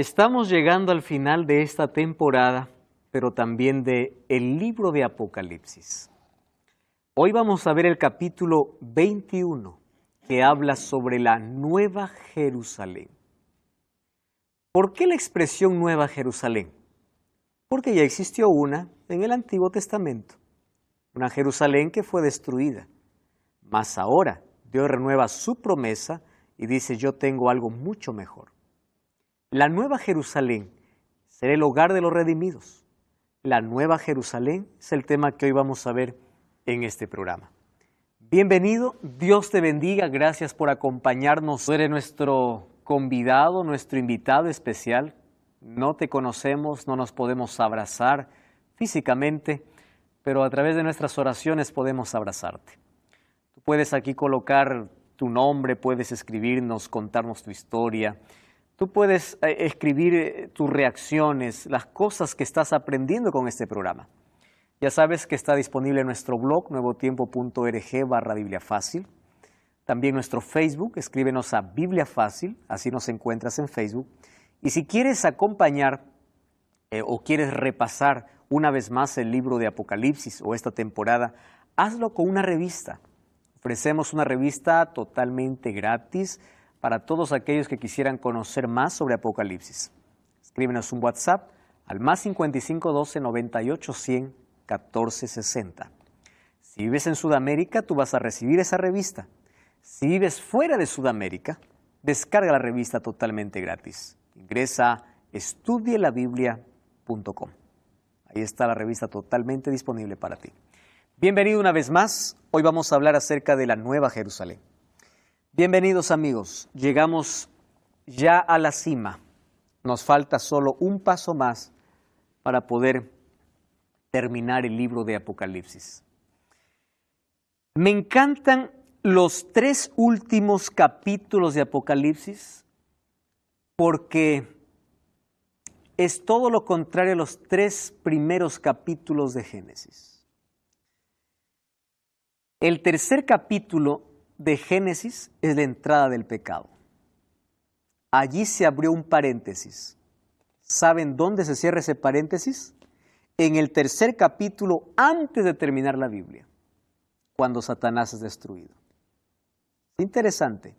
Estamos llegando al final de esta temporada, pero también de el libro de Apocalipsis. Hoy vamos a ver el capítulo 21, que habla sobre la Nueva Jerusalén. ¿Por qué la expresión Nueva Jerusalén? Porque ya existió una en el Antiguo Testamento, una Jerusalén que fue destruida. Mas ahora Dios renueva su promesa y dice: yo tengo algo mucho mejor. La Nueva Jerusalén será el hogar de los redimidos. La Nueva Jerusalén es el tema que hoy vamos a ver en este programa. Bienvenido, Dios te bendiga, gracias por acompañarnos. Tú eres nuestro convidado, nuestro invitado especial. No te conocemos, no nos podemos abrazar físicamente, pero a través de nuestras oraciones podemos abrazarte. Tú puedes aquí colocar tu nombre, puedes escribirnos, contarnos tu historia. Tú puedes escribir tus reacciones, las cosas que estás aprendiendo con este programa. Ya sabes que está disponible en nuestro blog, nuevotiempo.org/Biblia Fácil. También nuestro Facebook, escríbenos a Biblia Fácil, así nos encuentras en Facebook. Y si quieres acompañar o quieres repasar una vez más el libro de Apocalipsis o esta temporada, hazlo con una revista. Ofrecemos una revista totalmente gratis para todos aquellos que quisieran conocer más sobre Apocalipsis. Escríbenos un WhatsApp al +55 12 98 100 14 60. Si vives en Sudamérica, tú vas a recibir esa revista. Si vives fuera de Sudamérica, descarga la revista totalmente gratis. Ingresa a estudielabiblia.com. Ahí está la revista totalmente disponible para ti. Bienvenido una vez más. Hoy vamos a hablar acerca de la Nueva Jerusalén. Bienvenidos amigos, llegamos ya a la cima. Nos falta solo un paso más para poder terminar el libro de Apocalipsis. Me encantan los 3 últimos capítulos de Apocalipsis porque es todo lo contrario a los 3 primeros capítulos de Génesis. El tercer capítulo de Génesis es la entrada del pecado. Allí se abrió un paréntesis. ¿Saben dónde se cierra ese paréntesis? En el tercer capítulo, antes de terminar la Biblia, cuando Satanás es destruido. Interesante.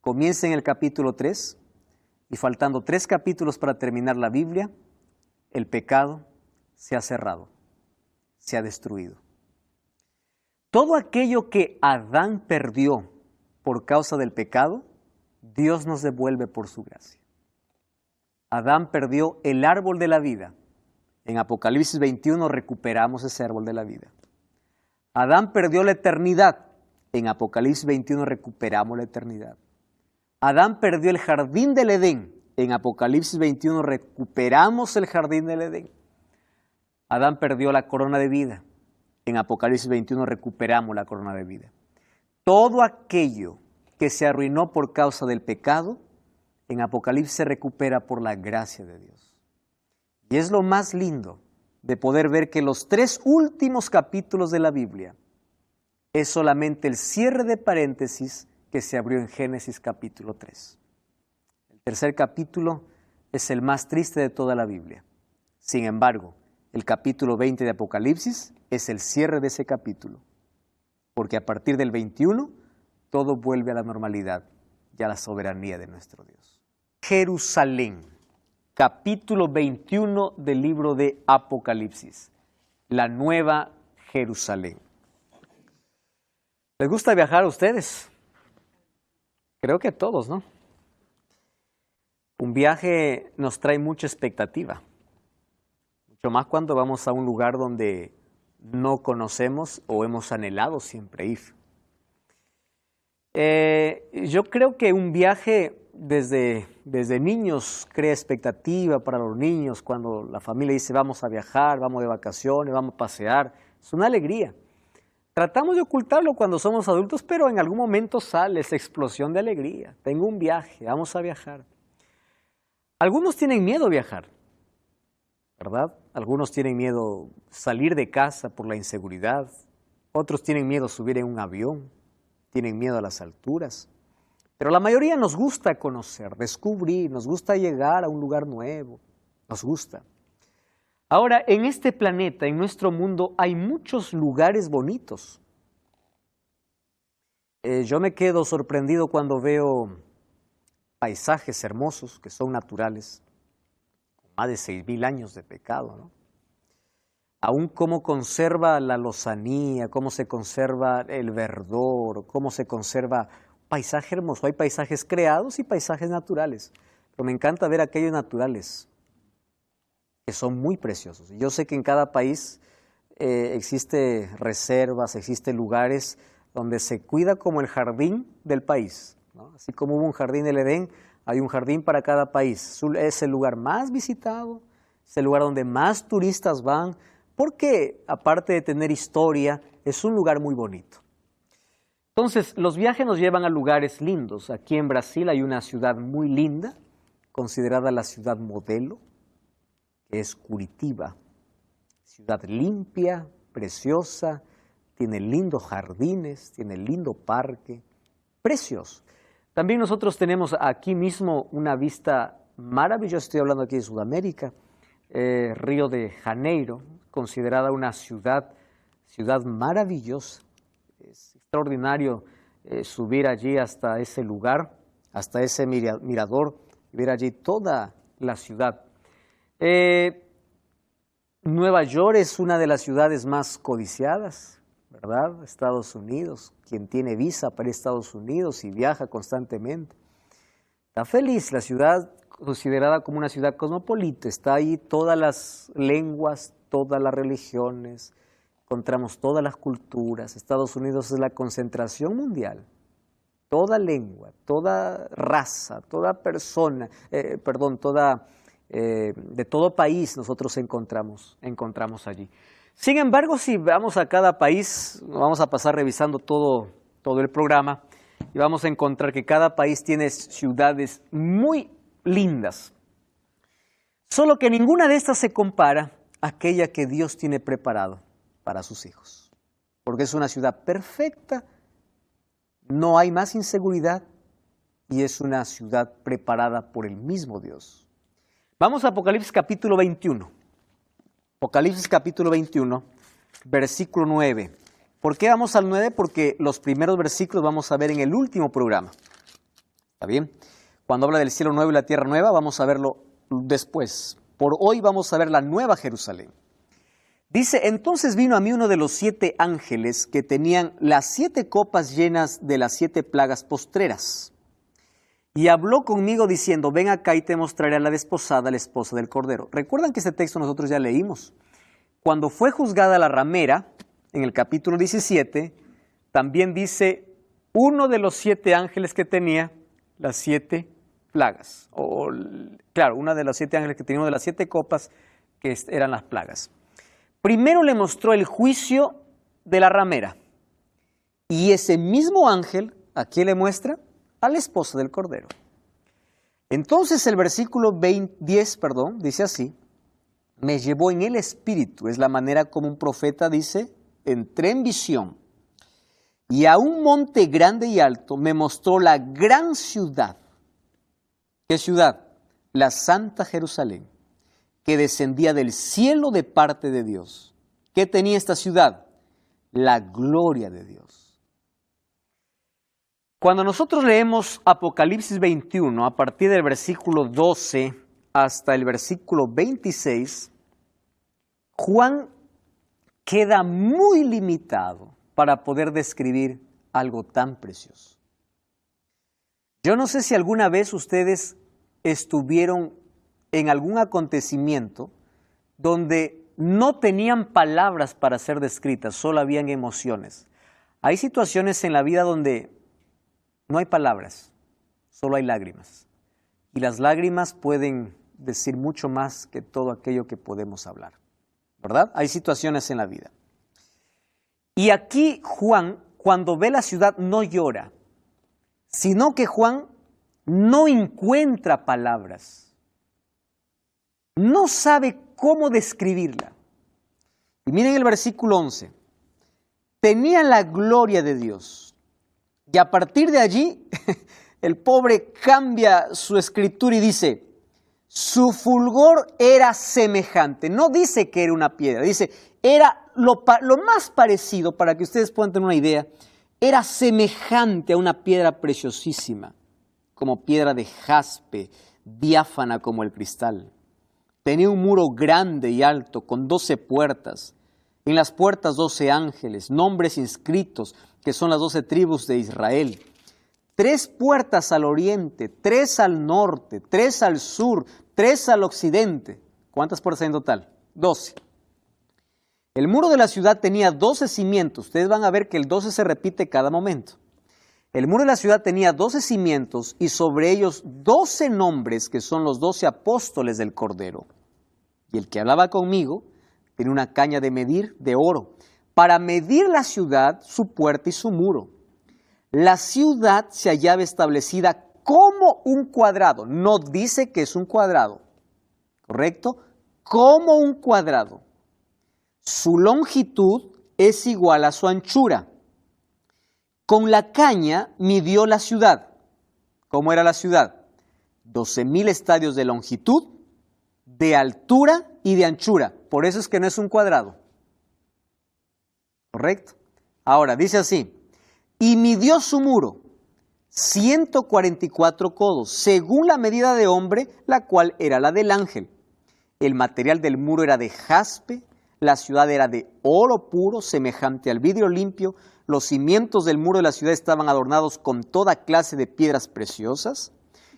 Comienza en el capítulo 3 y faltando 3 capítulos para terminar la Biblia, el pecado se ha cerrado, se ha destruido. Todo aquello que Adán perdió por causa del pecado, Dios nos devuelve por su gracia. Adán perdió el árbol de la vida. En Apocalipsis 21 recuperamos ese árbol de la vida. Adán perdió la eternidad. En Apocalipsis 21 recuperamos la eternidad. Adán perdió el jardín del Edén. En Apocalipsis 21 recuperamos el jardín del Edén. Adán perdió la corona de vida. En Apocalipsis 21 recuperamos la corona de vida. Todo aquello que se arruinó por causa del pecado, en Apocalipsis se recupera por la gracia de Dios. Y es lo más lindo de poder ver que los 3 últimos capítulos de la Biblia es solamente el cierre de paréntesis que se abrió en Génesis capítulo 3. El tercer capítulo es el más triste de toda la Biblia. Sin embargo, el capítulo 20 de Apocalipsis es el cierre de ese capítulo, porque a partir del 21 todo vuelve a la normalidad y a la soberanía de nuestro Dios. Jerusalén, capítulo 21 del libro de Apocalipsis, la Nueva Jerusalén. ¿Les gusta viajar a ustedes? Creo que a todos, ¿no? Un viaje nos trae mucha expectativa. Mucho más cuando vamos a un lugar donde no conocemos o hemos anhelado siempre ir. Yo creo que un viaje desde niños crea expectativa para los niños. Cuando la familia dice vamos a viajar, vamos de vacaciones, vamos a pasear, es una alegría. Tratamos de ocultarlo cuando somos adultos, pero en algún momento sale esa explosión de alegría. Tengo un viaje, vamos a viajar. Algunos tienen miedo a viajar, ¿verdad? Algunos tienen miedo salir de casa por la inseguridad. Otros tienen miedo subir en un avión, tienen miedo a las alturas. Pero la mayoría nos gusta conocer, descubrir, nos gusta llegar a un lugar nuevo, nos gusta. Ahora, en este planeta, en nuestro mundo, hay muchos lugares bonitos. Yo me quedo sorprendido cuando veo paisajes hermosos que son naturales, con más de 6.000 años de pecado, ¿no? Aún cómo conserva la lozanía, cómo se conserva el verdor, cómo se conserva paisaje hermoso. Hay paisajes creados y paisajes naturales, pero me encanta ver aquellos naturales que son muy preciosos. Yo sé que en cada país existe reservas, existen lugares donde se cuida como el jardín del país, ¿no? Así como hubo un jardín del Edén, hay un jardín para cada país. Es el lugar más visitado, es el lugar donde más turistas van, porque aparte de tener historia, es un lugar muy bonito. Entonces, los viajes nos llevan a lugares lindos. Aquí en Brasil hay una ciudad muy linda, considerada la ciudad modelo, que es Curitiba. Ciudad limpia, preciosa, tiene lindos jardines, tiene lindo parque, precioso. También nosotros tenemos aquí mismo una vista maravillosa, estoy hablando aquí de Sudamérica, Río de Janeiro, considerada una ciudad maravillosa. Es extraordinario subir allí hasta ese lugar, hasta ese mirador, y ver allí toda la ciudad. Nueva York es una de las ciudades más codiciadas, ¿verdad? Estados Unidos, quien tiene visa para Estados Unidos y viaja constantemente. Está feliz, la ciudad considerada como una ciudad cosmopolita, está ahí todas las lenguas, todas las religiones, encontramos todas las culturas. Estados Unidos es la concentración mundial. Toda lengua, toda raza, toda persona, de todo país nosotros encontramos allí. Sin embargo, si vamos a cada país, vamos a pasar revisando todo el programa y vamos a encontrar que cada país tiene ciudades muy lindas. Solo que ninguna de estas se compara a aquella que Dios tiene preparado para sus hijos. Porque es una ciudad perfecta, no hay más inseguridad y es una ciudad preparada por el mismo Dios. Vamos a Apocalipsis capítulo 21. Apocalipsis capítulo 21, versículo 9. ¿Por qué vamos al 9? Porque los primeros versículos vamos a ver en el último programa. ¿Está bien? Cuando habla del cielo nuevo y la tierra nueva, vamos a verlo después. Por hoy vamos a ver la nueva Jerusalén. Dice, entonces vino a mí uno de los 7 ángeles que tenían las 7 copas llenas de las 7 plagas postreras. Y habló conmigo diciendo, ven acá y te mostraré a la desposada, la esposa del Cordero. ¿Recuerdan que este texto nosotros ya leímos? Cuando fue juzgada la ramera, en el capítulo 17, también dice uno de los 7 ángeles que tenía las 7 plagas. Claro, una de los 7 ángeles que tenía una de las 7 copas que eran las plagas. Primero le mostró el juicio de la ramera. Y ese mismo ángel, ¿a quién le muestra? A la esposa del Cordero. Entonces el versículo 10, dice así, me llevó en el espíritu, es la manera como un profeta dice, entré en visión, y a un monte grande y alto me mostró la gran ciudad. ¿Qué ciudad? La Santa Jerusalén, que descendía del cielo de parte de Dios. ¿Qué tenía esta ciudad? La gloria de Dios. Cuando nosotros leemos Apocalipsis 21, a partir del versículo 12 hasta el versículo 26, Juan queda muy limitado para poder describir algo tan precioso. Yo no sé si alguna vez ustedes estuvieron en algún acontecimiento donde no tenían palabras para ser descritas, solo habían emociones. Hay situaciones en la vida donde no hay palabras, solo hay lágrimas. Y las lágrimas pueden decir mucho más que todo aquello que podemos hablar, ¿verdad? Hay situaciones en la vida. Y aquí Juan, cuando ve la ciudad, no llora, sino que Juan no encuentra palabras. No sabe cómo describirla. Y miren el versículo 11. Tenía la gloria de Dios. Y a partir de allí, el pobre cambia su escritura y dice, su fulgor era semejante. No dice que era una piedra, dice, era lo más parecido, para que ustedes puedan tener una idea, era semejante a una piedra preciosísima, como piedra de jaspe, diáfana como el cristal. Tenía un muro grande y alto, con 12 puertas. En las puertas 12 ángeles, nombres inscritos, que son las 12 tribus de Israel. 3 puertas al oriente, 3 al norte, 3 al sur, 3 al occidente. ¿Cuántas puertas hay en total? 12. El muro de la ciudad tenía 12 cimientos. Ustedes van a ver que el 12 se repite cada momento. El muro de la ciudad tenía 12 cimientos y sobre ellos 12 nombres, que son los 12 apóstoles del Cordero. Y el que hablaba conmigo tenía una caña de medir de oro, para medir la ciudad, su puerta y su muro. La ciudad se hallaba establecida como un cuadrado. No dice que es un cuadrado, ¿correcto? Como un cuadrado. Su longitud es igual a su anchura. Con la caña midió la ciudad. ¿Cómo era la ciudad? 12,000 estadios de longitud, de altura y de anchura. Por eso es que no es un cuadrado. ¿Correcto? Ahora, dice así, y midió su muro 144 codos, según la medida de hombre, la cual era la del ángel. El material del muro era de jaspe, la ciudad era de oro puro, semejante al vidrio limpio. Los cimientos del muro de la ciudad estaban adornados con toda clase de piedras preciosas.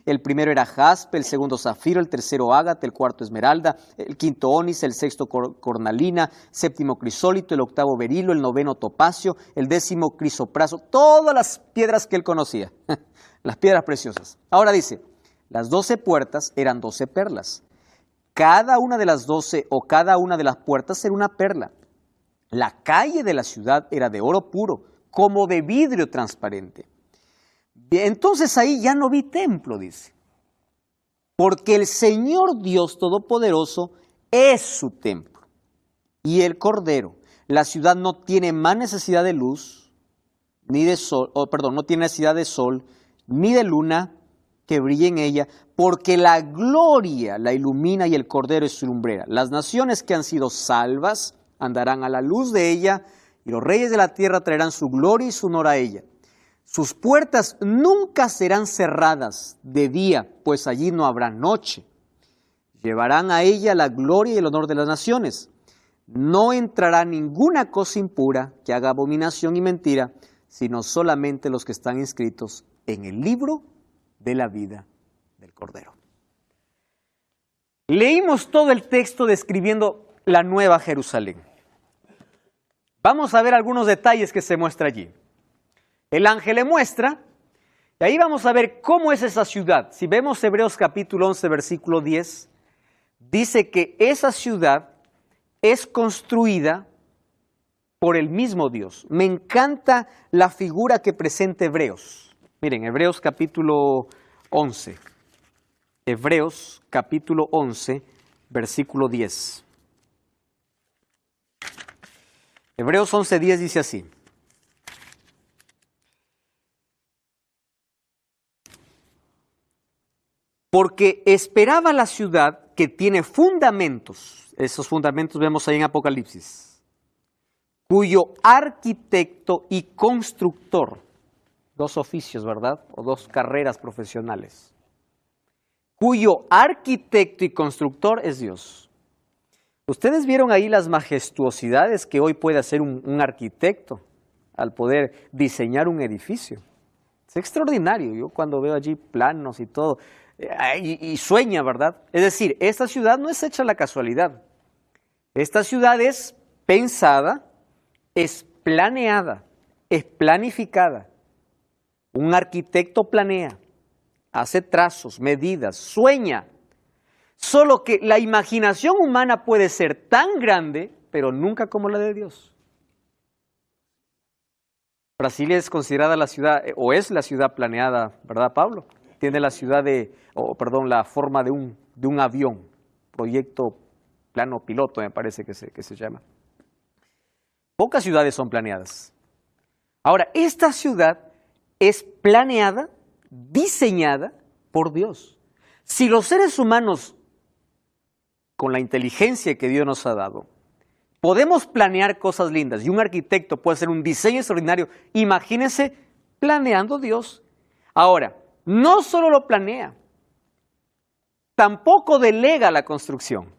El primero era jaspe, el segundo zafiro, el tercero ágata, el cuarto esmeralda, el quinto ónice, el sexto cornalina, séptimo crisólito, el octavo berilo, el noveno topacio, el décimo crisopraso. Todas las piedras que él conocía, las piedras preciosas. Ahora dice, las 12 puertas eran 12 perlas. Cada una de las 12 o cada una de las puertas era una perla. La calle de la ciudad era de oro puro, como de vidrio transparente. Entonces ahí ya no vi templo, dice. Porque el Señor Dios Todopoderoso es su templo. Y el Cordero, la ciudad no tiene más necesidad de luz, ni de sol, no tiene necesidad de sol, ni de luna que brille en ella, porque la gloria la ilumina y el Cordero es su lumbrera. Las naciones que han sido salvas andarán a la luz de ella, y los reyes de la tierra traerán su gloria y su honor a ella. Sus puertas nunca serán cerradas de día, pues allí no habrá noche. Llevarán a ella la gloria y el honor de las naciones. No entrará ninguna cosa impura que haga abominación y mentira, sino solamente los que están inscritos en el libro de la vida del Cordero. Leímos todo el texto describiendo la Nueva Jerusalén. Vamos a ver algunos detalles que se muestra allí. El ángel le muestra, y ahí vamos a ver cómo es esa ciudad. Si vemos Hebreos capítulo 11, versículo 10, dice que esa ciudad es construida por el mismo Dios. Me encanta la figura que presenta Hebreos. Miren, Hebreos capítulo 11. Hebreos capítulo 11, versículo 10. Hebreos 11, 10 dice así. Porque esperaba la ciudad que tiene fundamentos, esos fundamentos vemos ahí en Apocalipsis, cuyo arquitecto y constructor, 2 oficios, ¿verdad? O 2 carreras profesionales, cuyo arquitecto y constructor es Dios. Ustedes vieron ahí las majestuosidades que hoy puede hacer un arquitecto al poder diseñar un edificio. Es extraordinario, yo cuando veo allí planos y todo, y sueña, ¿verdad? Es decir, esta ciudad no es hecha a la casualidad. Esta ciudad es pensada, es planeada, es planificada. Un arquitecto planea, hace trazos, medidas, sueña. Solo que la imaginación humana puede ser tan grande, pero nunca como la de Dios. Brasilia es considerada la ciudad, o es la ciudad planeada, ¿verdad, Pablo? Tiene la ciudad la forma de un avión, proyecto plano piloto, me parece que se llama. Pocas ciudades son planeadas. Ahora, esta ciudad es planeada diseñada por Dios. Si los seres humanos, con la inteligencia que Dios nos ha dado, podemos planear cosas lindas y un arquitecto puede hacer un diseño extraordinario, imagínense planeando Dios. Ahora, no solo lo planea, tampoco delega la construcción.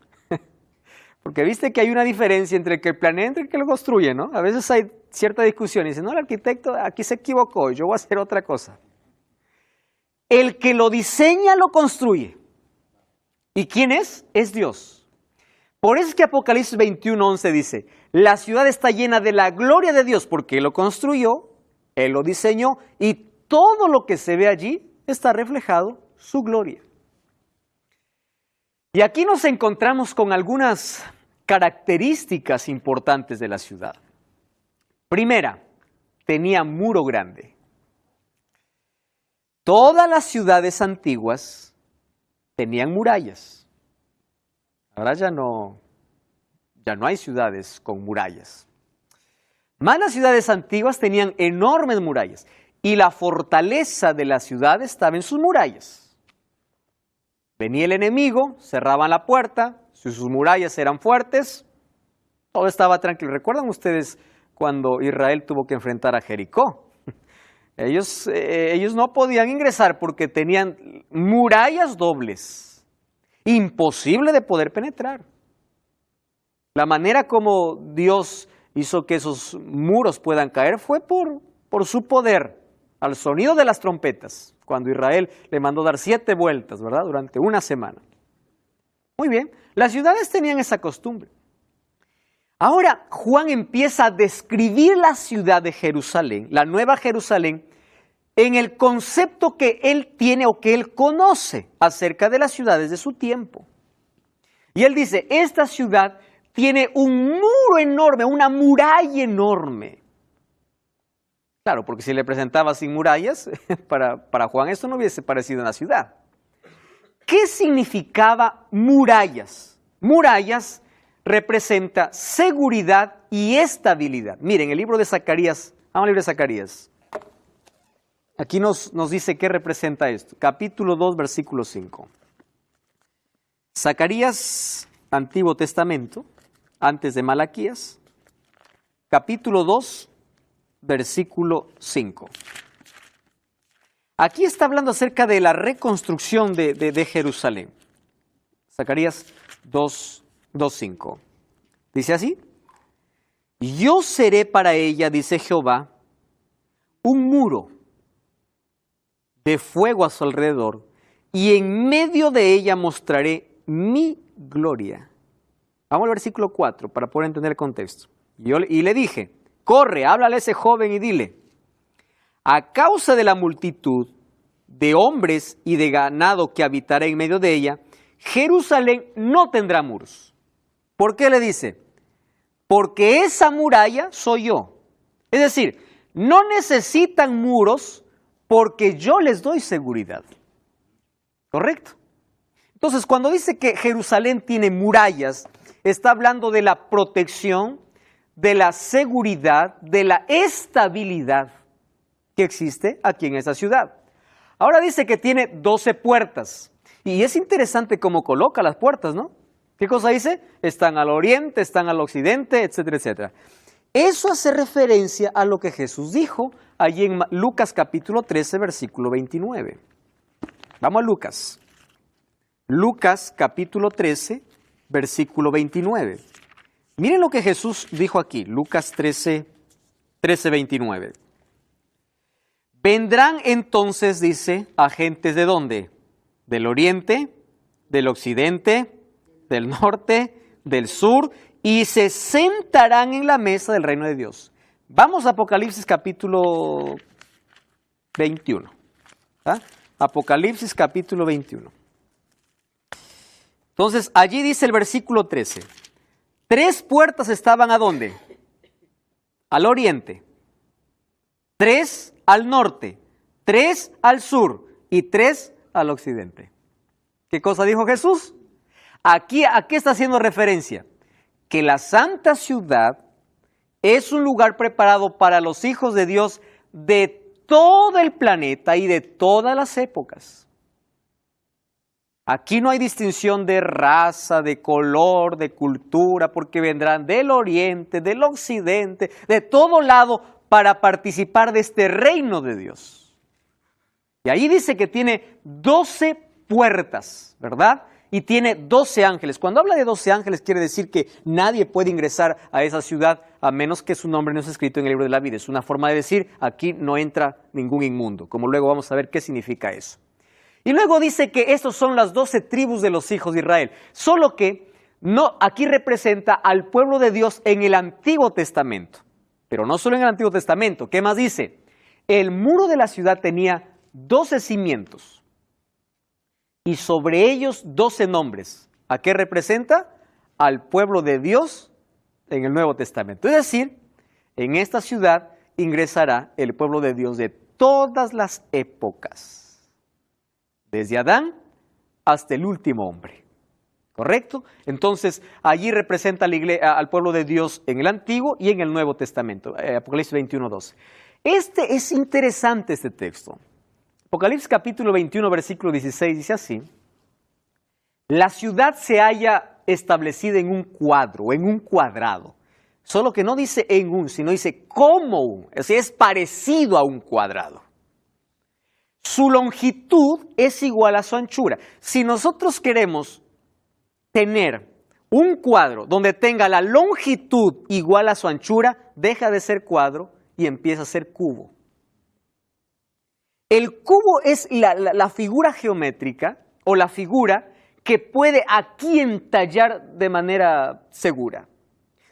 Porque viste que hay una diferencia entre el que planea y entre el que lo construye, ¿no? A veces hay cierta discusión y dicen, no, el arquitecto aquí se equivocó, yo voy a hacer otra cosa. El que lo diseña lo construye. ¿Y quién es? Es Dios. Por eso es que Apocalipsis 21:11 dice, la ciudad está llena de la gloria de Dios porque Él lo construyó, Él lo diseñó y todo lo que se ve allí está reflejado su gloria. Y aquí nos encontramos con algunas características importantes de la ciudad. Primera, tenía muro grande. Todas las ciudades antiguas tenían murallas. Ahora ya no hay ciudades con murallas. Más las ciudades antiguas tenían enormes murallas y la fortaleza de la ciudad estaba en sus murallas. Venía el enemigo, cerraban la puerta, si sus murallas eran fuertes, todo estaba tranquilo. ¿Recuerdan ustedes cuando Israel tuvo que enfrentar a Jericó? Ellos no podían ingresar porque tenían murallas dobles, imposible de poder penetrar. La manera como Dios hizo que esos muros puedan caer fue por su poder, al sonido de las trompetas, cuando Israel le mandó dar 7 vueltas, ¿verdad? Durante una semana. Muy bien, las ciudades tenían esa costumbre. Ahora Juan empieza a describir la ciudad de Jerusalén, la nueva Jerusalén, en el concepto que él tiene o que él conoce acerca de las ciudades de su tiempo. Y él dice, esta ciudad tiene un muro enorme, una muralla enorme. Claro, porque si le presentaba sin murallas, para Juan esto no hubiese parecido una ciudad. ¿Qué significaba murallas? Murallas representa seguridad y estabilidad. Miren, el libro de Zacarías, vamos al libro de Zacarías. Aquí nos dice qué representa esto. Capítulo 2, versículo 5. Zacarías, Antiguo Testamento, antes de Malaquías. Capítulo 2, versículo 5. Aquí está hablando acerca de la reconstrucción de Jerusalén. Zacarías 2:5. Dice así: yo seré para ella, dice Jehová, un muro de fuego a su alrededor, y en medio de ella mostraré mi gloria. Vamos al versículo 4 para poder entender el contexto. Y le dije, corre, háblale a ese joven y dile, a causa de la multitud de hombres y de ganado que habitará en medio de ella, Jerusalén no tendrá muros. ¿Por qué le dice? Porque esa muralla soy yo. Es decir, no necesitan muros porque yo les doy seguridad. ¿Correcto? Entonces, cuando dice que Jerusalén tiene murallas, está hablando de la protección, de la seguridad, de la estabilidad que existe aquí en esa ciudad. Ahora dice que tiene 12 puertas. Y es interesante cómo coloca las puertas, ¿no? ¿Qué cosa dice? Están al oriente, están al occidente, etcétera, etcétera. Eso hace referencia a lo que Jesús dijo allí en Lucas capítulo 13, versículo 29. Vamos a Lucas. Lucas capítulo 13, versículo 29. Miren lo que Jesús dijo aquí, Lucas 13, 29. Vendrán entonces, dice, agentes ¿de dónde? Del oriente, del occidente, del norte, del sur, y se sentarán en la mesa del reino de Dios. Vamos a Apocalipsis capítulo 21. ¿Ah? Apocalipsis capítulo 21. Entonces, allí dice el versículo 13. 3 puertas estaban ¿a dónde? Al oriente. 3 al norte. 3 al sur. Y 3 al occidente. ¿Qué cosa dijo Jesús? Aquí, ¿a qué está haciendo referencia? Que la santa ciudad es un lugar preparado para los hijos de Dios de todo el planeta y de todas las épocas. Aquí no hay distinción de raza, de color, de cultura, porque vendrán del oriente, del occidente, de todo lado para participar de este reino de Dios. Y ahí dice que tiene 12 puertas, ¿verdad? Y tiene 12 ángeles. Cuando habla de 12 ángeles quiere decir que nadie puede ingresar a esa ciudad a menos que su nombre no esté escrito en el libro de la vida. Es una forma de decir, aquí no entra ningún inmundo, como luego vamos a ver qué significa eso. Y luego dice que estos son las 12 tribus de los hijos de Israel, solo que no, aquí representa al pueblo de Dios en el Antiguo Testamento, pero no solo en el Antiguo Testamento. ¿Qué más dice? El muro de la ciudad tenía 12 cimientos y sobre ellos 12 nombres. ¿A qué representa? Al pueblo de Dios en el Nuevo Testamento. Es decir, en esta ciudad ingresará el pueblo de Dios de todas las épocas. Desde Adán hasta el último hombre, ¿correcto? Entonces, allí representa al pueblo de Dios en el Antiguo y en el Nuevo Testamento, Apocalipsis 21:12. Es interesante este texto. Apocalipsis capítulo 21, versículo 16, dice así: la ciudad se halla establecida en un cuadro, en un cuadrado. Solo que no dice en un, sino dice como un, es decir, es parecido a un cuadrado. Su longitud es igual a su anchura. Si nosotros queremos tener un cuadro donde tenga la longitud igual a su anchura, deja de ser cuadro y empieza a ser cubo. El cubo es la figura geométrica o la figura que puede aquí entallar de manera segura.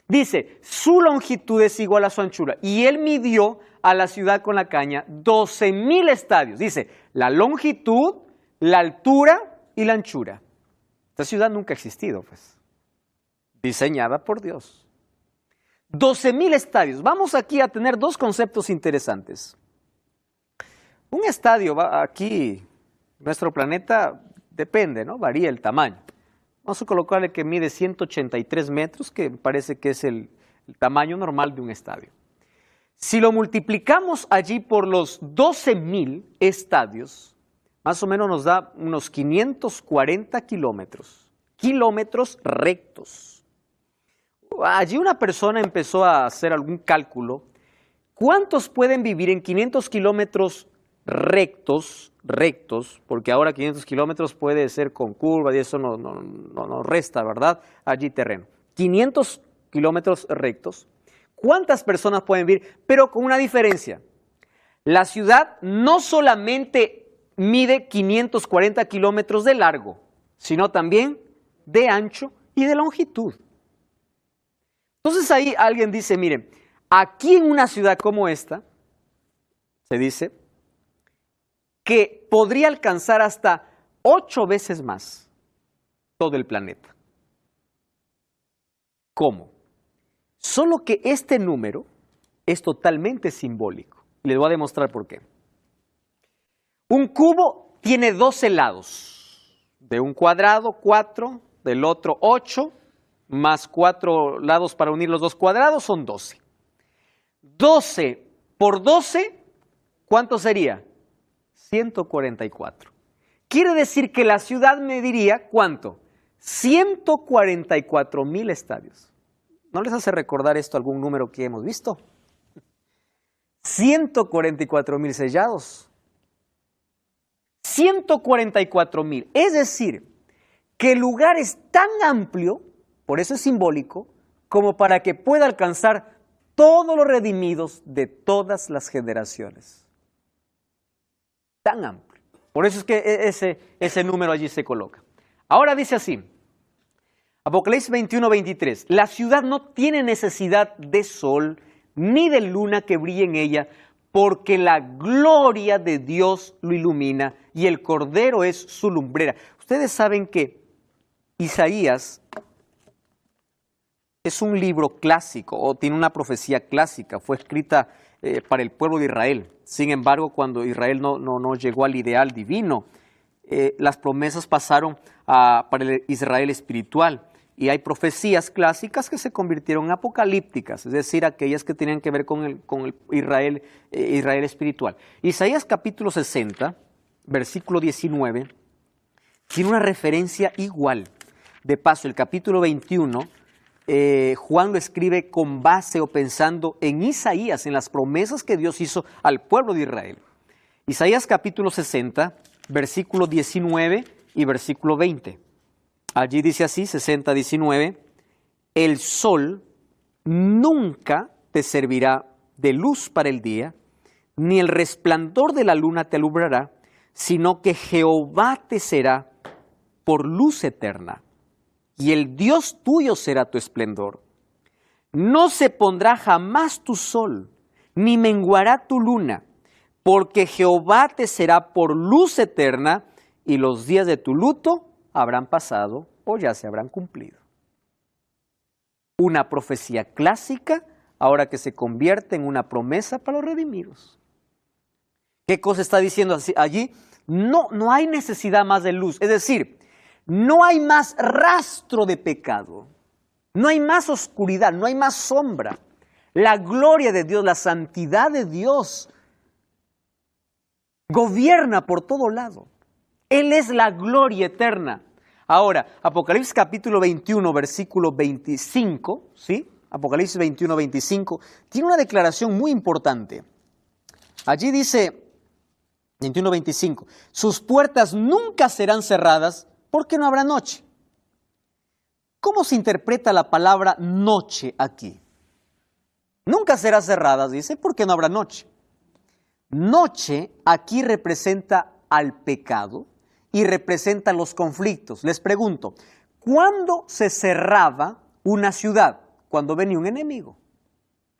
Dice, su longitud es igual a su anchura. Y él midió a la ciudad con la caña 12,000 estadios. Dice, la longitud, la altura y la anchura. Esta ciudad nunca ha existido, pues. Diseñada por Dios. 12,000 estadios. Vamos aquí a tener dos conceptos interesantes. Un estadio, aquí, nuestro planeta, depende, ¿no? Varía el tamaño. Vamos a colocarle que mide 183 metros, que parece que es el tamaño normal de un estadio. Si lo multiplicamos allí por los 12,000 estadios, más o menos nos da unos 540 kilómetros. Kilómetros rectos. Allí una persona empezó a hacer algún cálculo. ¿Cuántos pueden vivir en 500 kilómetros rectos, porque ahora 500 kilómetros puede ser con curvas y eso no resta, ¿verdad? Allí terreno. 500 kilómetros rectos. ¿Cuántas personas pueden vivir? Pero con una diferencia. La ciudad no solamente mide 540 kilómetros de largo, sino también de ancho y de longitud. Entonces ahí alguien dice, miren, aquí en una ciudad como esta, se dice que podría alcanzar hasta 8 veces más todo el planeta. ¿Cómo? Solo que este número es totalmente simbólico. Les voy a demostrar por qué. Un cubo tiene 12 lados. De un cuadrado, 4, del otro 8, más 4 lados para unir los dos cuadrados son 12. 12 por 12, ¿cuánto sería? 144. Quiere decir que la ciudad mediría, ¿cuánto? 144,000 estadios. ¿No les hace recordar esto algún número que hemos visto? 144,000 sellados. 144,000. Es decir, que el lugar es tan amplio, por eso es simbólico, como para que pueda alcanzar todos los redimidos de todas las generaciones. Tan amplio. Por eso es que ese número allí se coloca. Ahora dice así, Apocalipsis 21:23, la ciudad no tiene necesidad de sol ni de luna que brille en ella, porque la gloria de Dios lo ilumina y el Cordero es su lumbrera. Ustedes saben que Isaías es un libro clásico o tiene una profecía clásica, fue escrita para el pueblo de Israel. Sin embargo, cuando Israel no llegó al ideal divino, las promesas pasaron para el Israel espiritual. Y hay profecías clásicas que se convirtieron en apocalípticas, es decir, aquellas que tenían que ver con el Israel, Israel espiritual. Isaías capítulo 60, versículo 19, tiene una referencia igual. De paso, el capítulo 21, Juan lo escribe con base o pensando en Isaías, en las promesas que Dios hizo al pueblo de Israel. Isaías capítulo 60, versículo 19 y versículo 20. Allí dice así, 60, 19, el sol nunca te servirá de luz para el día, ni el resplandor de la luna te alumbrará, sino que Jehová te será por luz eterna, y el Dios tuyo será tu esplendor. No se pondrá jamás tu sol, ni menguará tu luna, porque Jehová te será por luz eterna, y los días de tu luto habrán pasado o ya se habrán cumplido. Una profecía clásica, ahora que se convierte en una promesa para los redimidos. ¿Qué cosa está diciendo allí? No hay necesidad más de luz, es decir, no hay más rastro de pecado, no hay más oscuridad, no hay más sombra. La gloria de Dios, la santidad de Dios gobierna por todo lado. Él es la gloria eterna. Ahora, Apocalipsis capítulo 21, versículo 25, ¿sí? Apocalipsis 21, 25, tiene una declaración muy importante. Allí dice, 21, 25, sus puertas nunca serán cerradas porque no habrá noche. ¿Cómo se interpreta la palabra noche aquí? Nunca será cerrada, dice, porque no habrá noche. Noche aquí representa al pecado y representa los conflictos. Les pregunto, ¿cuándo se cerraba una ciudad? Cuando venía un enemigo.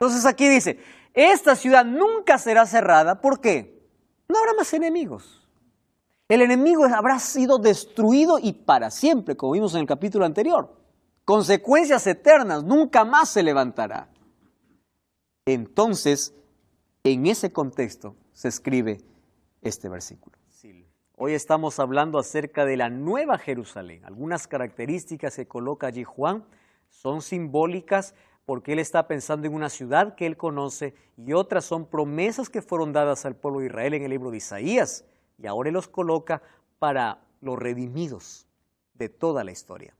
Entonces aquí dice, esta ciudad nunca será cerrada, ¿por qué? No habrá más enemigos. El enemigo habrá sido destruido y para siempre, como vimos en el capítulo anterior. Consecuencias eternas, nunca más se levantará. Entonces, en ese contexto se escribe este versículo. Hoy estamos hablando acerca de la Nueva Jerusalén. Algunas características que coloca allí Juan son simbólicas porque él está pensando en una ciudad que él conoce y otras son promesas que fueron dadas al pueblo de Israel en el libro de Isaías y ahora él los coloca para los redimidos de toda la historia.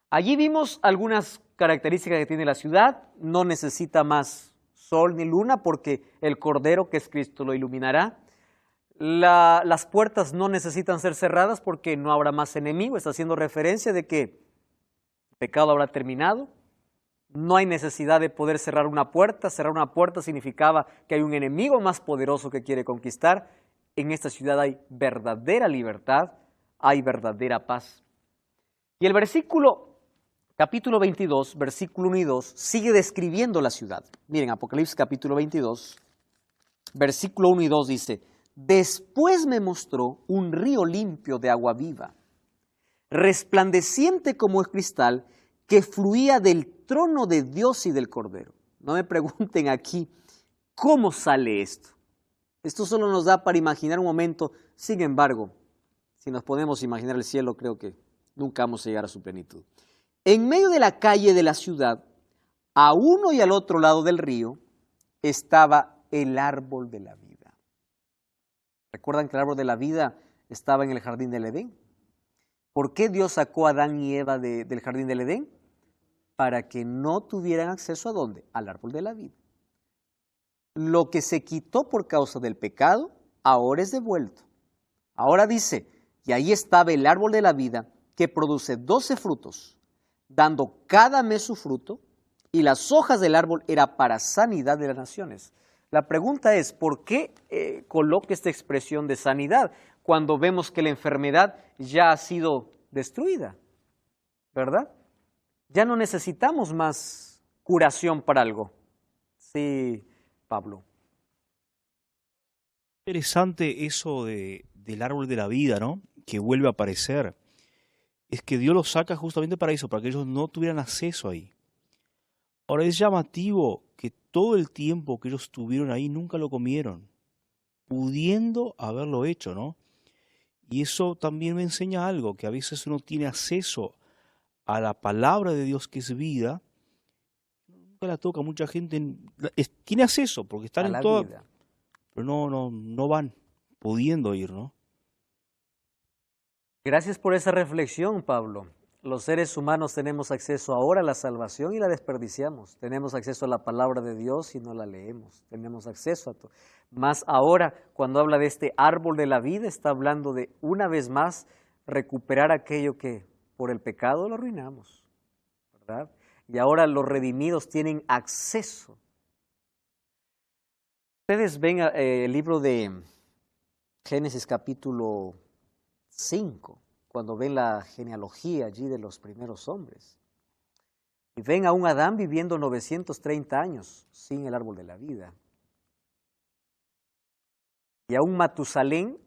Allí vimos algunas características que tiene la ciudad. No necesita más sol ni luna porque el Cordero que es Cristo lo iluminará. Las puertas no necesitan ser cerradas porque no habrá más enemigo. Está haciendo referencia de que el pecado habrá terminado. No hay necesidad de poder cerrar una puerta. Cerrar una puerta significaba que hay un enemigo más poderoso que quiere conquistar. En esta ciudad hay verdadera libertad, hay verdadera paz. Y el capítulo 22, versículo 1 y 2, sigue describiendo la ciudad. Miren, Apocalipsis capítulo 22, versículo 1 y 2 dice, después me mostró un río limpio de agua viva, resplandeciente como el cristal, que fluía del trono de Dios y del Cordero. No me pregunten aquí, ¿cómo sale esto? Esto solo nos da para imaginar un momento. Sin embargo, si nos podemos imaginar el cielo, creo que nunca vamos a llegar a su plenitud. En medio de la calle de la ciudad, a uno y al otro lado del río, estaba el árbol de la vida. ¿Recuerdan que el árbol de la vida estaba en el jardín del Edén? ¿Por qué Dios sacó a Adán y Eva del jardín del Edén? Para que no tuvieran acceso ¿a dónde? Al árbol de la vida. Lo que se quitó por causa del pecado, ahora es devuelto. Ahora dice, y ahí estaba el árbol de la vida, que produce 12 frutos, dando cada mes su fruto, y las hojas del árbol era para sanidad de las naciones. La pregunta es, ¿por qué coloca esta expresión de sanidad cuando vemos que la enfermedad ya ha sido destruida? ¿Verdad? Ya no necesitamos más curación para algo. Sí, Pablo. Interesante eso del árbol de la vida, ¿no? Que vuelve a aparecer. Es que Dios lo saca justamente para eso, para que ellos no tuvieran acceso ahí. Ahora es llamativo que todo el tiempo que ellos estuvieron ahí nunca lo comieron, pudiendo haberlo hecho, ¿no? Y eso también me enseña algo, que a veces uno tiene acceso a la palabra de Dios que es vida, nunca la toca. Mucha gente tiene acceso porque están a en la toda, vida. pero no van pudiendo ir, ¿no? Gracias por esa reflexión, Pablo. Los seres humanos tenemos acceso ahora a la salvación y la desperdiciamos. Tenemos acceso a la palabra de Dios y no la leemos. Tenemos acceso a todo. Más ahora, cuando habla de este árbol de la vida, está hablando de, una vez más, recuperar aquello que por el pecado lo arruinamos, ¿verdad? Y ahora los redimidos tienen acceso. Ustedes ven el libro de Génesis capítulo 5, cuando ven la genealogía allí de los primeros hombres. Y ven a un Adán viviendo 930 años sin el árbol de la vida. Y a un Matusalén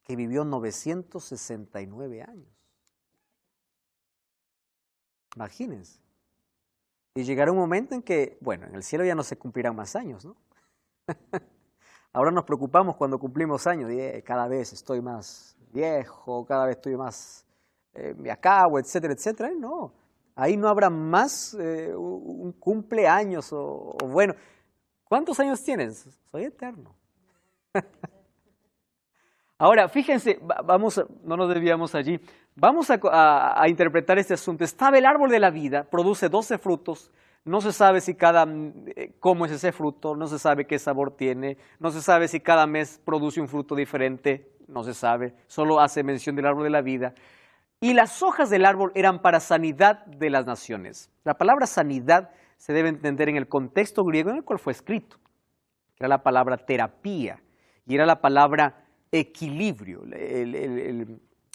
que vivió 969 años. Imagínense. Y llegará un momento en que, bueno, en el cielo ya no se cumplirán más años, ¿no? Ahora nos preocupamos cuando cumplimos años, y cada vez estoy más viejo, cada vez estoy más, me acabo, etcétera, etcétera. No, ahí no habrá más un cumpleaños o bueno, ¿cuántos años tienes? Soy eterno. Ahora, fíjense, no nos desviamos allí, vamos a interpretar este asunto. Estaba el árbol de la vida, produce 12 frutos, no se sabe si cómo es ese fruto, no se sabe qué sabor tiene, no se sabe si cada mes produce un fruto diferente, no se sabe, solo hace mención del árbol de la vida. Y las hojas del árbol eran para sanidad de las naciones. La palabra sanidad se debe entender en el contexto griego en el cual fue escrito, que era la palabra terapia, y era la palabra equilibrio.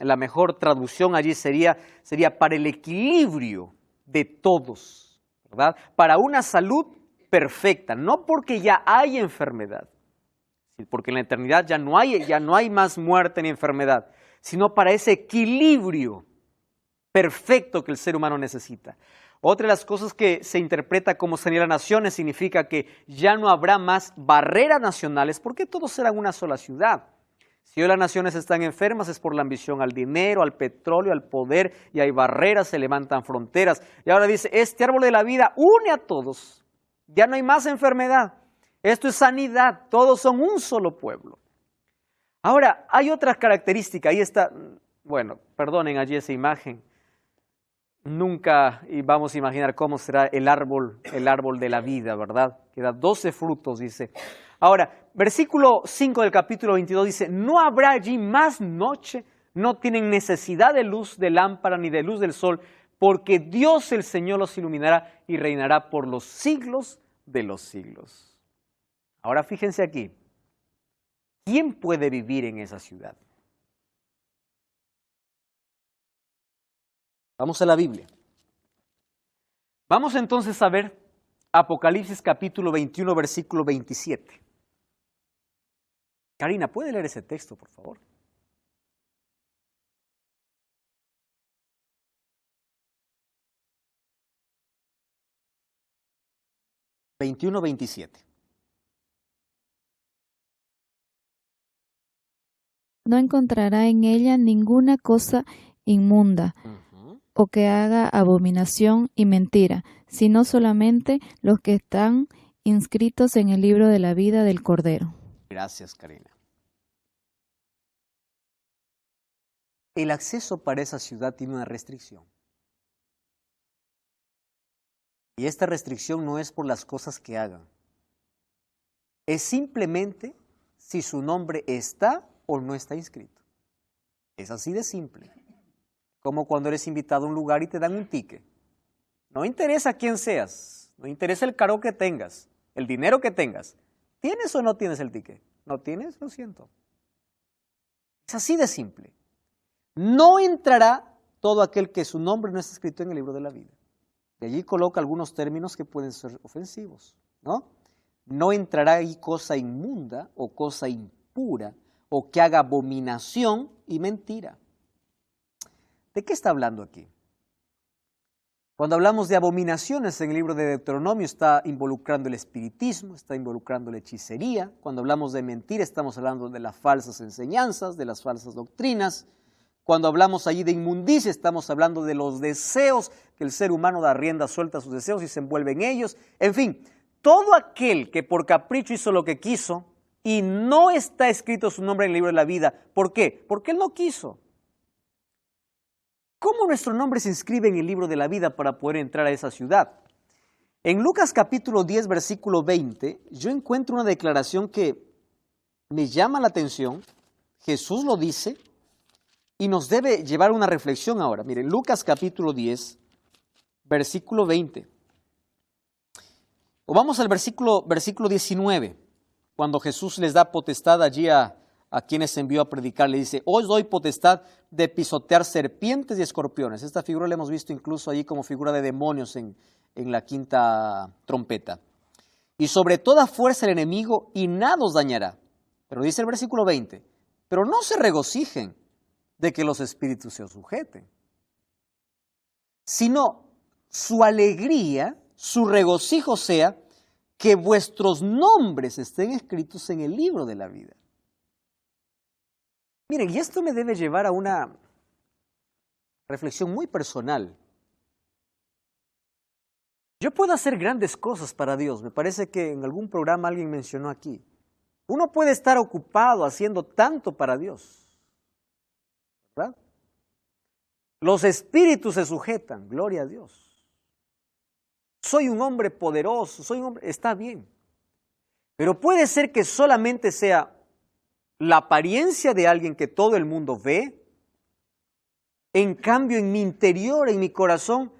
La mejor traducción allí sería para el equilibrio de todos, ¿verdad? Para una salud perfecta, no porque ya hay enfermedad, porque en la eternidad ya no hay más muerte ni enfermedad, sino para ese equilibrio perfecto que el ser humano necesita. Otra de las cosas que se interpreta como sanidad de las naciones significa que ya no habrá más barreras nacionales porque todos serán una sola ciudad. Si hoy las naciones están enfermas es por la ambición al dinero, al petróleo, al poder, y hay barreras, se levantan fronteras. Y ahora dice, este árbol de la vida une a todos, ya no hay más enfermedad, esto es sanidad, todos son un solo pueblo. Ahora, hay otra característica, ahí está, bueno, perdonen allí esa imagen, nunca y vamos a imaginar cómo será el árbol de la vida, ¿verdad? Que da 12 frutos, dice. Ahora, versículo 5 del capítulo 22 dice, no habrá allí más noche, no tienen necesidad de luz de lámpara ni de luz del sol, porque Dios el Señor los iluminará y reinará por los siglos de los siglos. Ahora fíjense aquí, ¿quién puede vivir en esa ciudad? Vamos a la Biblia. Vamos entonces a ver Apocalipsis capítulo 21, versículo 27. Karina, ¿puede leer ese texto, por favor? ...21, 27. No encontrará en ella ninguna cosa inmunda o que haga abominación y mentira, sino solamente los que están inscritos en el libro de la vida del Cordero. Gracias, Karina. El acceso para esa ciudad tiene una restricción. Y esta restricción no es por las cosas que hagan. Es simplemente si su nombre está o no está inscrito. Es así de simple. Como cuando eres invitado a un lugar y te dan un ticket. No interesa quién seas, no interesa el cargo que tengas, el dinero que tengas. ¿Tienes o no tienes el ticket? ¿No tienes? Lo siento. Es así de simple. No entrará todo aquel que su nombre no está escrito en el libro de la vida. Y allí coloca algunos términos que pueden ser ofensivos, ¿no? No entrará ahí cosa inmunda o cosa impura o que haga abominación y mentira. ¿De qué está hablando aquí? Cuando hablamos de abominaciones en el libro de Deuteronomio está involucrando el espiritismo, está involucrando la hechicería. Cuando hablamos de mentira estamos hablando de las falsas enseñanzas, de las falsas doctrinas. Cuando hablamos allí de inmundicia, estamos hablando de los deseos, que el ser humano da rienda suelta a sus deseos y se envuelve en ellos. En fin, todo aquel que por capricho hizo lo que quiso y no está escrito su nombre en el libro de la vida. ¿Por qué? Porque él no quiso. ¿Cómo nuestro nombre se inscribe en el libro de la vida para poder entrar a esa ciudad? En Lucas capítulo 10, versículo 20, yo encuentro una declaración que me llama la atención. Jesús lo dice y nos debe llevar una reflexión ahora. Miren, Lucas capítulo 10, versículo 20. O vamos al versículo 19, cuando Jesús les da potestad allí a quienes envió a predicar. Le dice, os doy potestad de pisotear serpientes y escorpiones. Esta figura la hemos visto incluso allí como figura de demonios en la quinta trompeta. Y sobre toda fuerza el enemigo y nada os dañará. Pero dice el versículo 20, pero no se regocijen de que los espíritus se os sujeten, sino su alegría, su regocijo sea que vuestros nombres estén escritos en el libro de la vida. Miren, y esto me debe llevar a una reflexión muy personal. Yo puedo hacer grandes cosas para Dios. Me parece que en algún programa alguien mencionó aquí. Uno puede estar ocupado haciendo tanto para Dios, ¿verdad? Los espíritus se sujetan, gloria a Dios. Soy un hombre poderoso, está bien. Pero puede ser que solamente sea la apariencia de alguien que todo el mundo ve. En cambio, en mi interior, en mi corazón,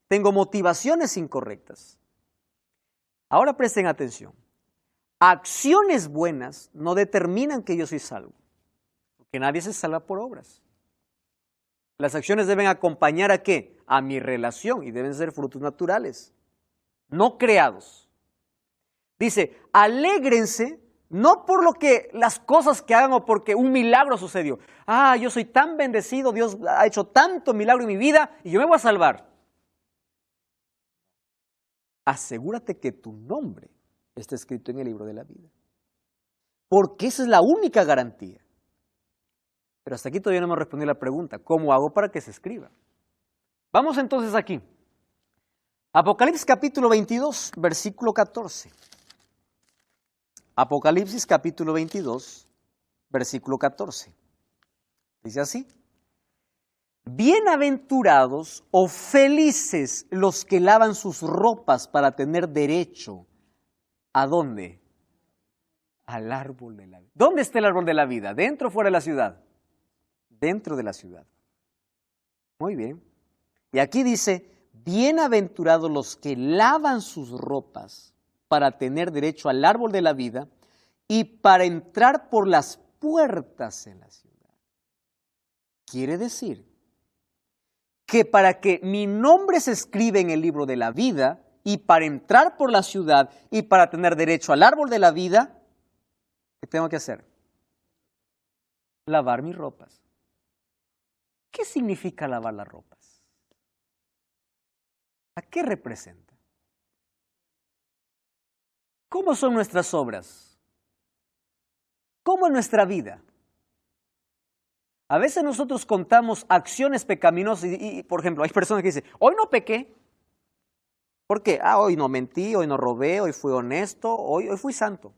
tengo motivaciones incorrectas. Ahora presten atención. Acciones buenas no determinan que yo soy salvo, porque nadie se salva por obras. Las acciones deben acompañar ¿a qué? A mi relación, y deben ser frutos naturales, no creados. Dice, alégrense no por las cosas que hagan o porque un milagro sucedió. Yo soy tan bendecido, Dios ha hecho tanto milagro en mi vida y yo me voy a salvar. Asegúrate que tu nombre está escrito en el libro de la vida, porque esa es la única garantía. Pero hasta aquí todavía no me respondí la pregunta, ¿cómo hago para que se escriba? Vamos entonces aquí. Apocalipsis capítulo 22, versículo 14. Apocalipsis capítulo 22, versículo 14. Dice así. Bienaventurados o felices los que lavan sus ropas para tener derecho. ¿A dónde? Al árbol de la vida. ¿Dónde está el árbol de la vida? ¿Dentro o fuera de la ciudad? Dentro de la ciudad. Muy bien. Y aquí dice, bienaventurados los que lavan sus ropas para tener derecho al árbol de la vida y para entrar por las puertas en la ciudad. Quiere decir que para que mi nombre se escriba en el libro de la vida y para entrar por la ciudad y para tener derecho al árbol de la vida, ¿qué tengo que hacer? Lavar mis ropas. ¿Qué significa lavar las ropas? ¿A qué representa? ¿Cómo son nuestras obras? ¿Cómo es nuestra vida? A veces nosotros contamos acciones pecaminosas y, por ejemplo, hay personas que dicen, hoy no pequé. ¿Por qué? Hoy no mentí, hoy no robé, hoy fui honesto, hoy fui santo.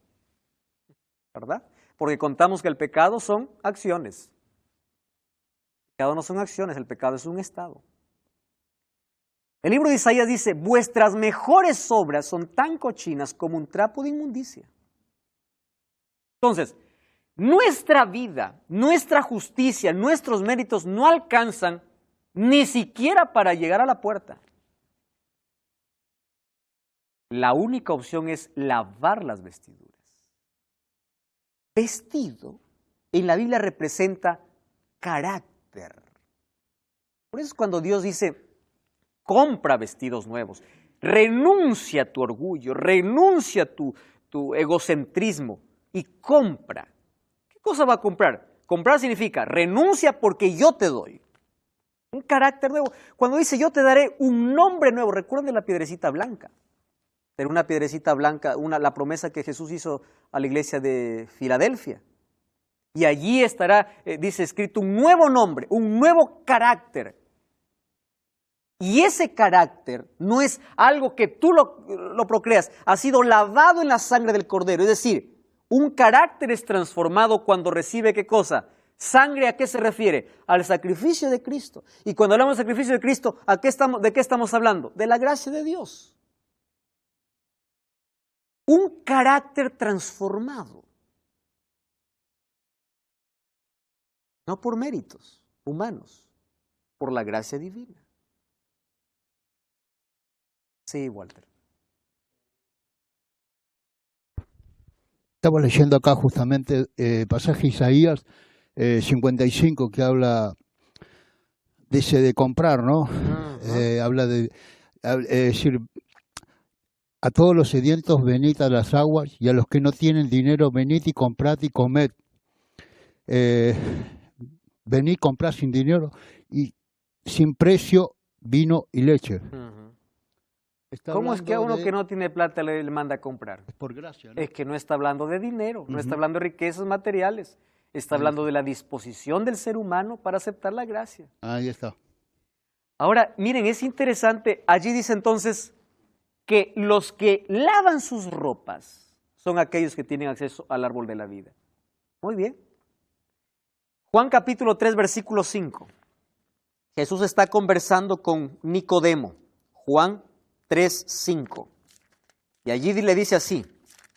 ¿Verdad? Porque contamos que el pecado son acciones. El pecado no son acciones, el pecado es un estado. El libro de Isaías dice, vuestras mejores obras son tan cochinas como un trapo de inmundicia. Entonces, nuestra vida, nuestra justicia, nuestros méritos no alcanzan ni siquiera para llegar a la puerta. La única opción es lavar las vestiduras. Vestido en la Biblia representa carácter. Por eso es cuando Dios dice, compra vestidos nuevos, renuncia a tu orgullo, renuncia a tu egocentrismo y compra. ¿Qué cosa va a comprar? Comprar significa renuncia porque yo te doy. Un carácter nuevo. Cuando dice yo te daré un nombre nuevo, recuerden la piedrecita blanca. Era una piedrecita blanca, la promesa que Jesús hizo a la iglesia de Filadelfia. Y allí estará, dice escrito, un nuevo nombre, un nuevo carácter. Y ese carácter no es algo que tú lo procreas, ha sido lavado en la sangre del Cordero. Es decir, un carácter es transformado cuando recibe, ¿qué cosa? ¿Sangre a qué se refiere? Al sacrificio de Cristo. Y cuando hablamos del sacrificio de Cristo, ¿de qué estamos hablando? De la gracia de Dios. Un carácter transformado. No por méritos humanos, por la gracia divina. Sí, Walter. Estaba leyendo acá justamente pasaje Isaías 55 que habla de comprar, ¿no? Habla de decir, a todos los sedientos venid a las aguas, y a los que no tienen dinero venid y comprad y comed. Venid, comprad sin dinero y sin precio vino y leche. ¿Cómo es que a uno que no tiene plata le manda a comprar? Es por gracia, ¿no? Es que no está hablando de dinero, no está hablando de riquezas materiales, está hablando de la disposición del ser humano para aceptar la gracia. Ahí está. Ahora, miren, es interesante, allí dice entonces que los que lavan sus ropas son aquellos que tienen acceso al árbol de la vida. Muy bien. Juan capítulo 3, versículo 5. Jesús está conversando con Nicodemo. Juan 3, 5. Y allí le dice así,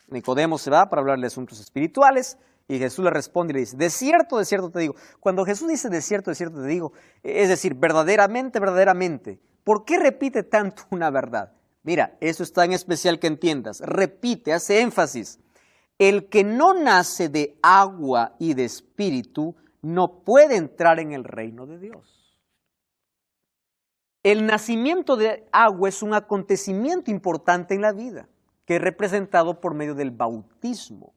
Nicodemo se va para hablarle de asuntos espirituales y Jesús le responde y le dice, de cierto te digo. Cuando Jesús dice de cierto te digo, es decir, verdaderamente, verdaderamente. ¿Por qué repite tanto una verdad? Mira, eso es tan especial que entiendas. Repite, hace énfasis. El que no nace de agua y de espíritu no puede entrar en el reino de Dios. El nacimiento de agua es un acontecimiento importante en la vida, que es representado por medio del bautismo.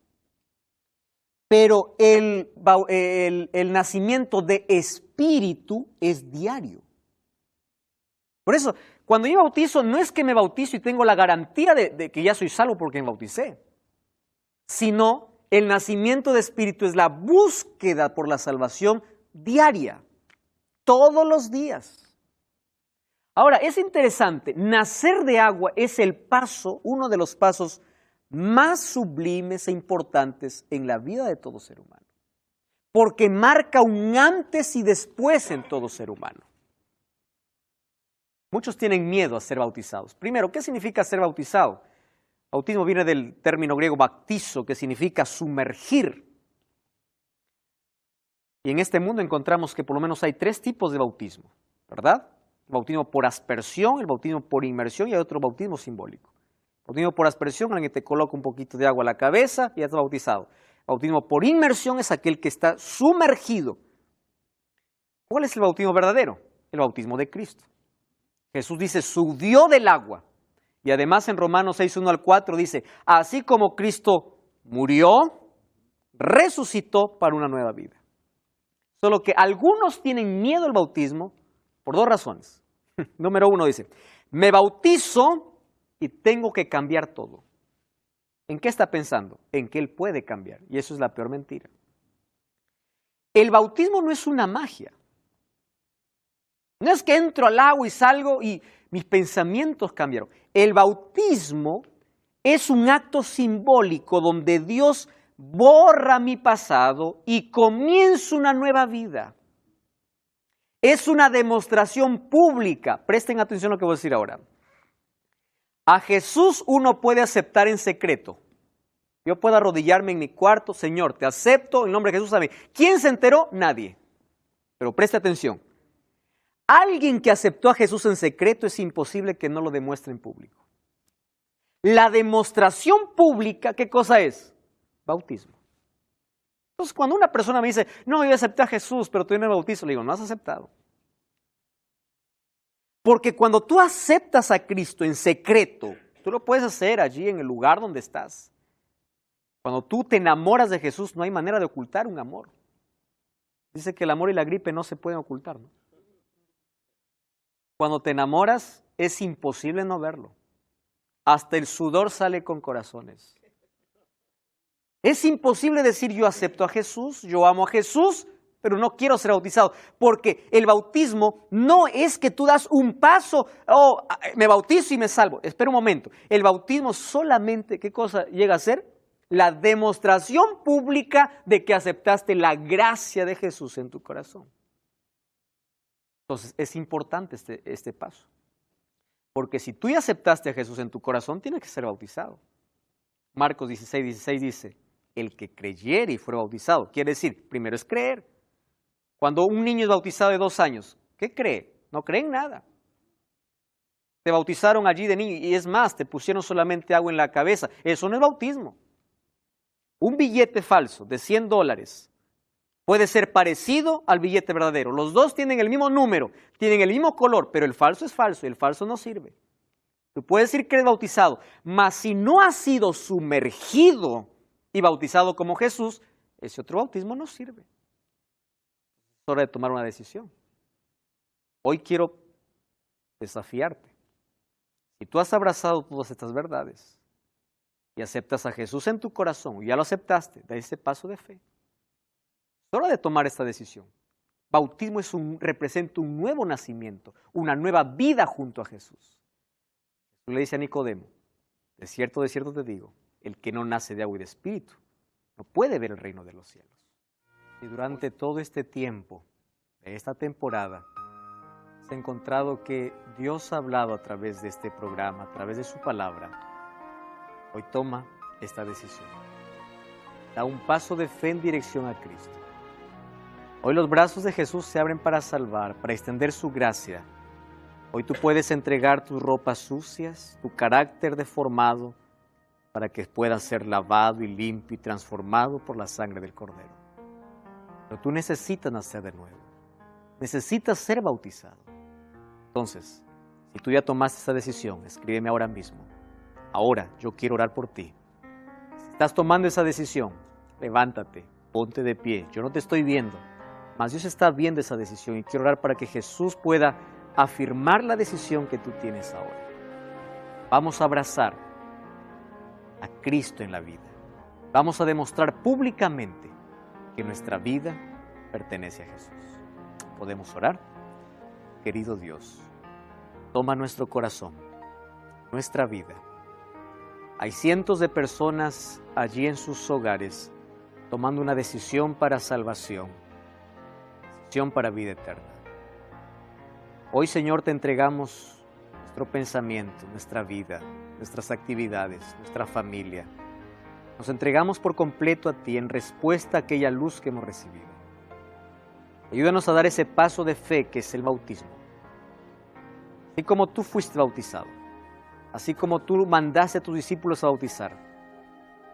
Pero el nacimiento de espíritu es diario. Por eso, cuando yo bautizo, no es que me bautizo y tengo la garantía de que ya soy salvo porque me bauticé, sino el nacimiento de espíritu es la búsqueda por la salvación diaria, todos los días. Ahora, es interesante, nacer de agua es el paso, uno de los pasos más sublimes e importantes en la vida de todo ser humano, porque marca un antes y después en todo ser humano. Muchos tienen miedo a ser bautizados. Primero, ¿qué significa ser bautizado? Bautismo viene del término griego baptizo, que significa sumergir. Y en este mundo encontramos que por lo menos hay 3 tipos de bautismo, ¿verdad? El bautismo por aspersión, el bautismo por inmersión y hay otro bautismo simbólico. El bautismo por aspersión, en el que te coloca un poquito de agua a la cabeza y ya estás bautizado. El bautismo por inmersión es aquel que está sumergido. ¿Cuál es el bautismo verdadero? El bautismo de Cristo. Jesús dice, subió del agua. Y además en Romanos 6, 1 al 4 dice, así como Cristo murió, resucitó para una nueva vida. Solo que algunos tienen miedo al bautismo por 2 razones. Número 1 dice, me bautizo y tengo que cambiar todo. ¿En qué está pensando? En que él puede cambiar. Y eso es la peor mentira. El bautismo no es una magia. No es que entro al agua y salgo y mis pensamientos cambiaron. El bautismo es un acto simbólico donde Dios borra mi pasado y comienzo una nueva vida. Es una demostración pública. Presten atención a lo que voy a decir ahora. A Jesús uno puede aceptar en secreto. Yo puedo arrodillarme en mi cuarto, Señor, te acepto en nombre de Jesús. Amén. ¿Quién se enteró? Nadie. Pero preste atención. Alguien que aceptó a Jesús en secreto es imposible que no lo demuestre en público. La demostración pública, ¿qué cosa es? Bautismo. Entonces, cuando una persona me dice, no, yo acepté a Jesús, pero tú no me bautizo, le digo, no has aceptado. Porque cuando tú aceptas a Cristo en secreto, tú lo puedes hacer allí en el lugar donde estás. Cuando tú te enamoras de Jesús, no hay manera de ocultar un amor. Dice que el amor y la gripe no se pueden ocultar, ¿no? Cuando te enamoras, es imposible no verlo. Hasta el sudor sale con corazones. Es imposible decir yo acepto a Jesús, yo amo a Jesús, pero no quiero ser bautizado, porque el bautismo no es que tú das un paso, me bautizo y me salvo. Espera un momento, el bautismo solamente, ¿qué cosa llega a ser? La demostración pública de que aceptaste la gracia de Jesús en tu corazón. Entonces es importante este paso, porque si tú ya aceptaste a Jesús en tu corazón, tienes que ser bautizado. Marcos 16:16 dice, el que creyere y fuera bautizado, quiere decir, primero es creer. Cuando un niño es bautizado de 2 años, ¿qué cree? No cree en nada. Te bautizaron allí de niño y es más, te pusieron solamente agua en la cabeza. Eso no es bautismo. Un billete falso de $100 puede ser parecido al billete verdadero. Los dos tienen el mismo número, tienen el mismo color, pero el falso es falso y el falso no sirve. Tú puedes decir que eres bautizado, mas si no has sido sumergido y bautizado como Jesús, ese otro bautismo no sirve. Es hora de tomar una decisión. Hoy quiero desafiarte. Si tú has abrazado todas estas verdades y aceptas a Jesús en tu corazón, y ya lo aceptaste, da ese paso de fe. Es hora de tomar esta decisión. Bautismo representa un nuevo nacimiento, una nueva vida junto a Jesús. Jesús le dice a Nicodemo, de cierto te digo, el que no nace de agua y de espíritu no puede ver el reino de los cielos. Y durante todo este tiempo, de esta temporada, se ha encontrado que Dios ha hablado a través de este programa, a través de su palabra. Hoy toma esta decisión. Da un paso de fe en dirección a Cristo. Hoy los brazos de Jesús se abren para salvar, para extender su gracia. Hoy tú puedes entregar tus ropas sucias, tu carácter deformado, para que puedas ser lavado y limpio y transformado por la sangre del Cordero. Pero tú necesitas nacer de nuevo. Necesitas ser bautizado. Entonces, si tú ya tomaste esa decisión, escríbeme ahora mismo. Ahora yo quiero orar por ti. Si estás tomando esa decisión, levántate, ponte de pie. Yo no te estoy viendo, mas Dios está viendo esa decisión y quiero orar para que Jesús pueda afirmar la decisión que tú tienes ahora. Vamos a abrazar a Cristo en la vida. Vamos a demostrar públicamente que nuestra vida pertenece a Jesús. ¿Podemos orar? Querido Dios, toma nuestro corazón, nuestra vida. Hay cientos de personas allí en sus hogares tomando una decisión para salvación, decisión para vida eterna. Hoy, Señor, te entregamos nuestro pensamiento, nuestra vida, nuestras actividades, nuestra familia. Nos entregamos por completo a ti en respuesta a aquella luz que hemos recibido. Ayúdanos a dar ese paso de fe que es el bautismo. Así como tú fuiste bautizado, así como tú mandaste a tus discípulos a bautizar,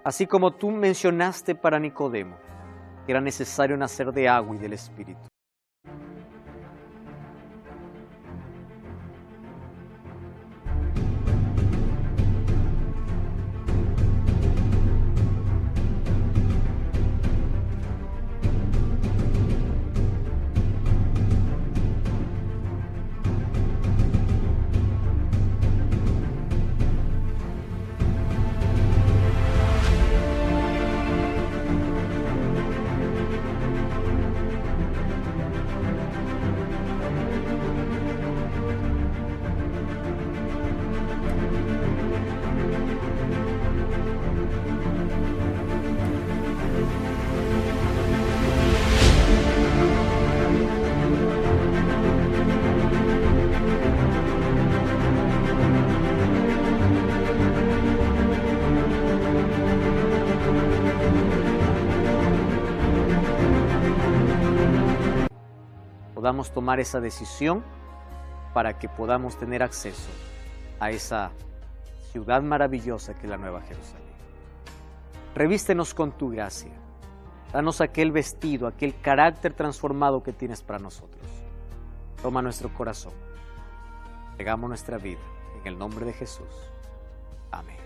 así como tú mencionaste para Nicodemo que era necesario nacer de agua y del Espíritu. Podamos tomar esa decisión para que podamos tener acceso a esa ciudad maravillosa que es la Nueva Jerusalén. Revístenos con tu gracia. Danos aquel vestido, aquel carácter transformado que tienes para nosotros. Toma nuestro corazón. Entregamos nuestra vida en el nombre de Jesús. Amén.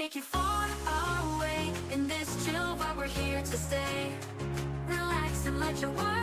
take you far away in this chill, but we're here to stay. Relax and let your world